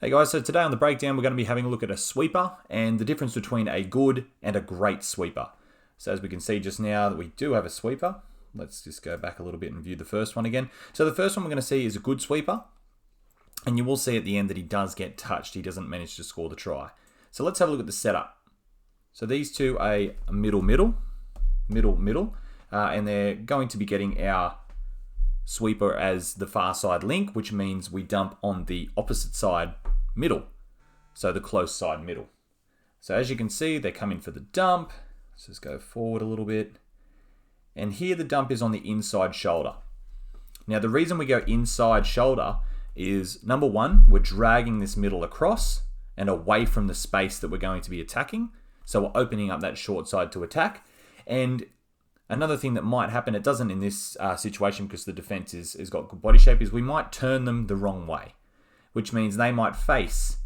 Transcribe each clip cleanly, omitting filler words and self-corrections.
Hey guys, so today on the breakdown we're going to be having a look at a sweeper and the difference between a good and a great sweeper. So as we can see just now that we do have a sweeper, let's just go back a little bit and view the first one again. So the first one we're going to see is a good sweeper, and you will see at the end that he does get touched. He doesn't manage to score the try. So let's have a look at the setup. So these two are a middle, and they're going to be getting our sweeper as the far side link, which means we dump on the opposite side middle, so the close side middle. So as you can see, they come in for the dump. Let's just go forward a little bit, and here the dump is on the inside shoulder. Now the reason we go inside shoulder is, number one, we're dragging this middle across and away from the space that we're going to be attacking, so we're opening up that short side to attack. And another thing that might happen, it doesn't in this situation because the defense has got good body shape, is we might turn them the wrong way, which means they might face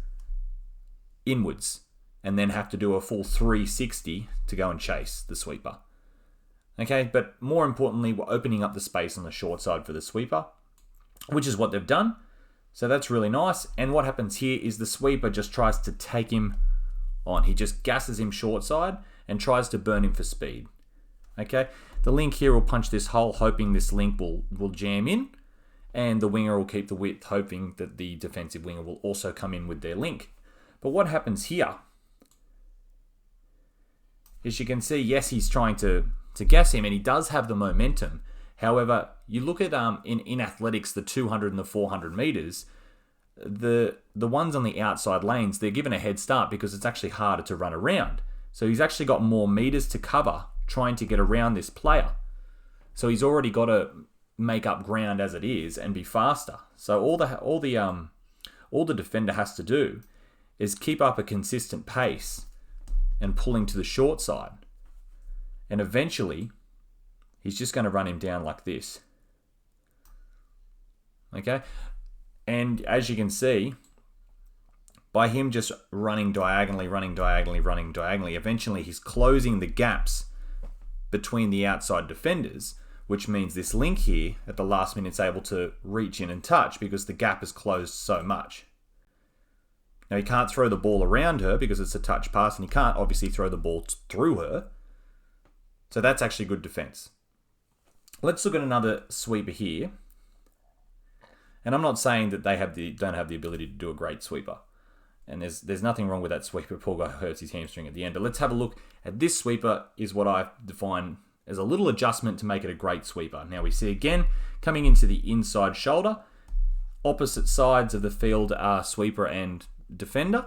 inwards and then have to do a full 360 to go and chase the sweeper. Okay, but more importantly, we're opening up the space on the short side for the sweeper, which is what they've done. So that's really nice. And what happens here is the sweeper just tries to take him on. He just gasses him short side and tries to burn him for speed. Okay, the link here will punch this hole, hoping this link will jam in, and the winger will keep the width, hoping that the defensive winger will also come in with their link. But what happens here is, you can see, yes, he's trying to gas him, and he does have the momentum. However, you look at in athletics, the 200 and the 400 meters, the ones on the outside lanes, they're given a head start because it's actually harder to run around. So he's actually got more meters to cover trying to get around this player. So he's already got to make up ground as it is and be faster. So all the defender has to do is keep up a consistent pace and pulling to the short side. And eventually, he's just going to run him down like this. Okay? And as you can see, by him just running diagonally, eventually he's closing the gaps between the outside defenders, which means this link here at the last minute is able to reach in and touch because the gap is closed so much. Now he can't throw the ball around her because it's a touch pass, and he can't obviously throw the ball through her. So that's actually good defense. Let's look at another sweeper here. And I'm not saying that they don't have the ability to do a great sweeper. And there's nothing wrong with that sweeper. Poor guy hurts his hamstring at the end. But let's have a look at this sweeper, is what I define as a little adjustment to make it a great sweeper. Now we see again, coming into the inside shoulder, opposite sides of the field are sweeper and defender.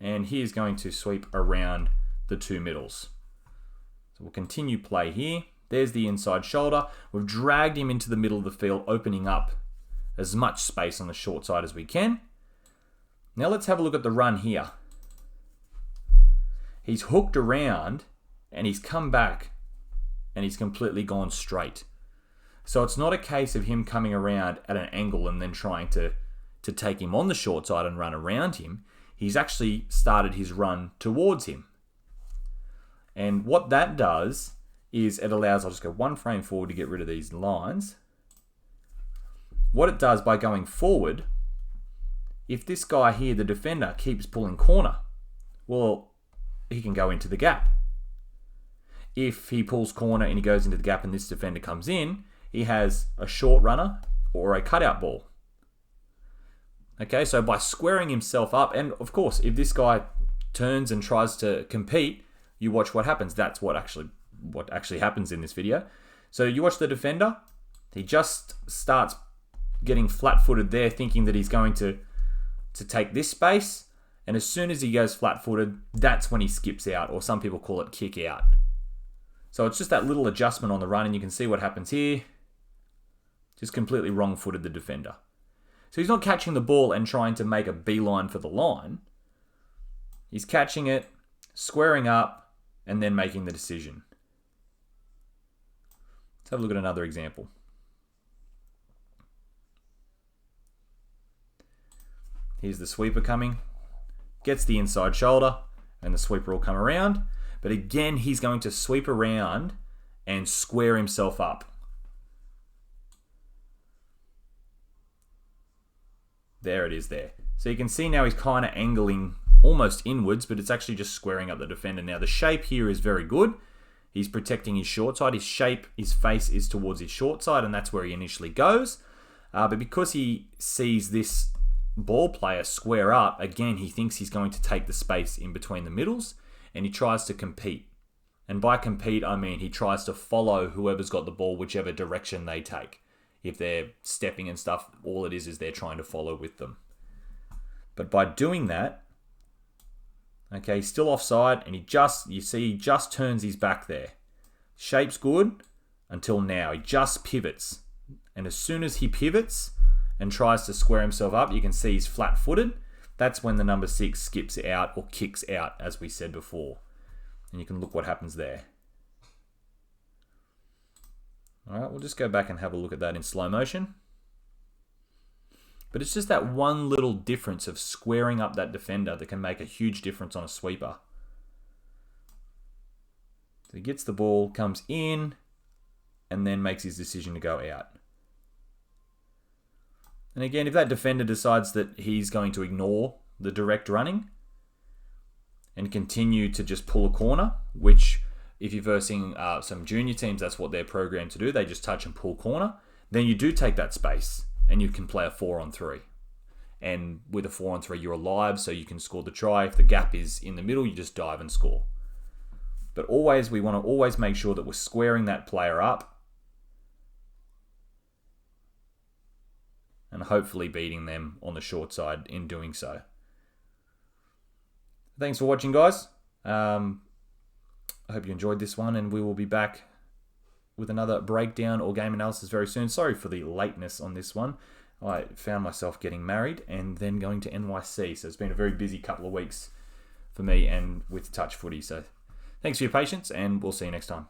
And he's going to sweep around the two middles. So we'll continue play here. There's the inside shoulder. We've dragged him into the middle of the field, opening up as much space on the short side as we can. Now let's have a look at the run here. He's hooked around and he's come back and he's completely gone straight. So it's not a case of him coming around at an angle and then trying to take him on the short side and run around him. He's actually started his run towards him. And what that does is it allows, I'll just go one frame forward to get rid of these lines. What it does by going forward, if this guy here, the defender, keeps pulling corner, well, he can go into the gap. If he pulls corner and he goes into the gap and this defender comes in, he has a short runner or a cutout ball. Okay, so by squaring himself up, and of course, if this guy turns and tries to compete, you watch what happens. That's what actually happens in this video. So you watch the defender, he just starts getting flat-footed there, thinking that he's going to take this space, and as soon as he goes flat-footed, that's when he skips out, or some people call it kick out. So it's just that little adjustment on the run, and you can see what happens here. Just completely wrong-footed the defender. So he's not catching the ball and trying to make a beeline for the line. He's catching it, squaring up, and then making the decision. Let's have a look at another example. Here's the sweeper coming, gets the inside shoulder, and the sweeper will come around. But again, he's going to sweep around and square himself up. There it is there. So you can see now he's kind of angling almost inwards, but it's actually just squaring up the defender. Now the shape here is very good. He's protecting his short side. His shape, his face is towards his short side, and that's where he initially goes. But because he sees this ball player square up, again, he thinks he's going to take the space in between the middles, and he tries to compete. And by compete, I mean he tries to follow whoever's got the ball, whichever direction they take. If they're stepping and stuff, all it is they're trying to follow with them. But by doing that, okay, he's still offside, and he just turns his back there. Shape's good until now. He just pivots. And as soon as he pivots and tries to square himself up, you can see he's flat-footed. That's when the number 6 skips out or kicks out, as we said before. And you can look what happens there. All right, we'll just go back and have a look at that in slow motion. But it's just that one little difference of squaring up that defender that can make a huge difference on a sweeper. So he gets the ball, comes in, and then makes his decision to go out. And again, if that defender decides that he's going to ignore the direct running and continue to just pull a corner, which if you're versing some junior teams, that's what they're programmed to do. They just touch and pull corner. Then you do take that space and you can play a 4-on-3. And with a 4-on-3, you're alive, so you can score the try. If the gap is in the middle, you just dive and score. But always, we want to always make sure that we're squaring that player up and hopefully beating them on the short side in doing so. Thanks for watching, guys. I hope you enjoyed this one, and we will be back with another breakdown or game analysis very soon. Sorry for the lateness on this one. I found myself getting married and then going to NYC, so it's been a very busy couple of weeks for me and with touch footy. So thanks for your patience, and we'll see you next time.